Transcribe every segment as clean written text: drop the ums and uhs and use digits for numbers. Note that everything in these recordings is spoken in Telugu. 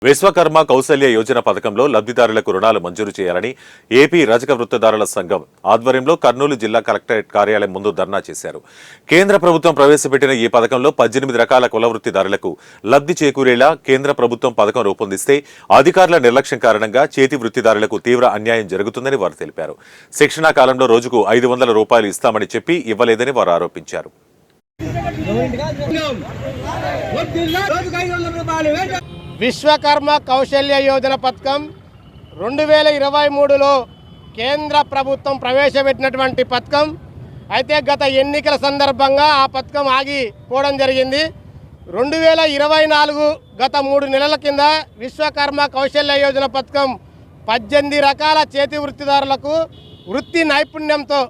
విశ్వకర్మ కౌశల్య యోజన పథకంలో లబ్ధిదారులకు రుణాలు మంజూరు చేయాలని ఏపీ రజక వృత్తిదారుల సంఘం ఆధ్వర్యంలో కర్నూలు జిల్లా కలెక్టరేట్ కార్యాలయం ముందు ధర్నా చేశారు. కేంద్ర ప్రభుత్వం ప్రవేశపెట్టిన ఈ పథకంలో 18 రకాల కుల వృత్తిదారులకు లబ్ధి చేకూరేలా కేంద్ర ప్రభుత్వం పథకం రూపొందిస్తే అధికారుల నిర్లక్ష్యం కారణంగా చేతి వృత్తిదారులకు తీవ్ర అన్యాయం జరుగుతుందని వారు తెలిపారు. శిక్షణా కాలంలో రోజుకు 500 రూపాయలు ఇస్తామని చెప్పి ఇవ్వలేదని వారు ఆరోపించారు. విశ్వకర్మ కౌశల్య యోజన పథకం 2023లో కేంద్ర ప్రభుత్వం ప్రవేశపెట్టినటువంటి పథకం. అయితే గత ఎన్నికల సందర్భంగా ఆ పథకం ఆగిపోవడం జరిగింది. 2024 గత 3 నెలల కింద విశ్వకర్మ కౌశల్య యోజన పథకం 18 రకాల చేతి వృత్తిదారులకు వృత్తి నైపుణ్యంతో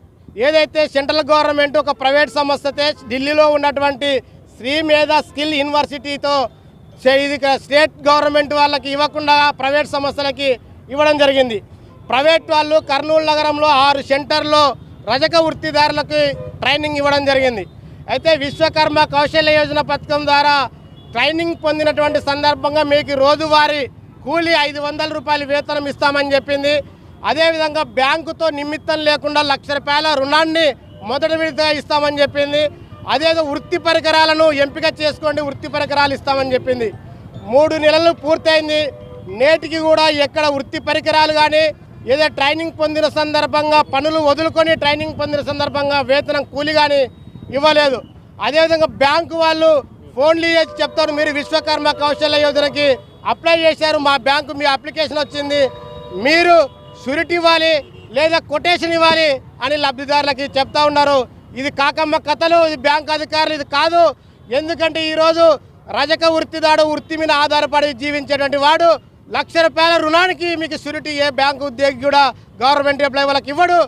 ఏదైతే సెంట్రల్ గవర్నమెంట్ ఒక ప్రైవేట్ సంస్థతే ఢిల్లీలో ఉన్నటువంటి శ్రీ మేధా స్కిల్ యూనివర్సిటీతో ఇది స్టేట్ గవర్నమెంట్ వాళ్ళకి ఇవ్వకుండా ప్రైవేట్ సంస్థలకి ఇవ్వడం జరిగింది. ప్రైవేట్ వాళ్ళు కర్నూలు నగరంలో 6 సెంటర్లో రజక వృత్తిదారులకు ట్రైనింగ్ ఇవ్వడం జరిగింది. అయితే విశ్వకర్మ కౌశల్య యోజన పథకం ద్వారా ట్రైనింగ్ పొందినటువంటి సందర్భంగా మీకు రోజువారీ కూలీ 500 రూపాయలు వేతనం ఇస్తామని చెప్పింది. అదేవిధంగా బ్యాంకుతో నిమిత్తం లేకుండా ₹1,00,000 రుణాన్ని మొదటి విడతగా ఇస్తామని చెప్పింది. అదేదో వృత్తి పరికరాలను ఎంపిక చేసుకోండి, వృత్తి పరికరాలు ఇస్తామని చెప్పింది. 3 నెలలు పూర్తయింది. నేటికి కూడా ఎక్కడ వృత్తి పరికరాలు కానీ ఏదో ట్రైనింగ్ పొందిన సందర్భంగా పనులు వదులుకొని ట్రైనింగ్ పొందిన సందర్భంగా వేతనం కూలి కానీ ఇవ్వలేదు. అదేవిధంగా బ్యాంకు వాళ్ళు ఫోన్లు చేసి చెప్తారు, మీరు విశ్వకర్మ కౌశల్య యోజనకి అప్లై చేశారు, మా బ్యాంకు మీ అప్లికేషన్ వచ్చింది, మీరు షూరిటీ ఇవ్వాలి లేదా కొటేషన్ ఇవ్వాలి అని లబ్ధిదారులకి చెప్తా ఉన్నారు. ఇది కాకమ్మ కథలు, ఇది బ్యాంక్ అధికారులు ఇది కాదు. ఎందుకంటే ఈరోజు రజక వృత్తిదాడు వృత్తి మీద ఆధారపడి జీవించేటువంటి వాడు ₹1,00,000 రుణానికి మీకు షూరిటీ ఏ బ్యాంకు ఉద్యోగి కూడా గవర్నమెంట్ ఎంప్లాయీ వాళ్ళకి ఇవ్వడు.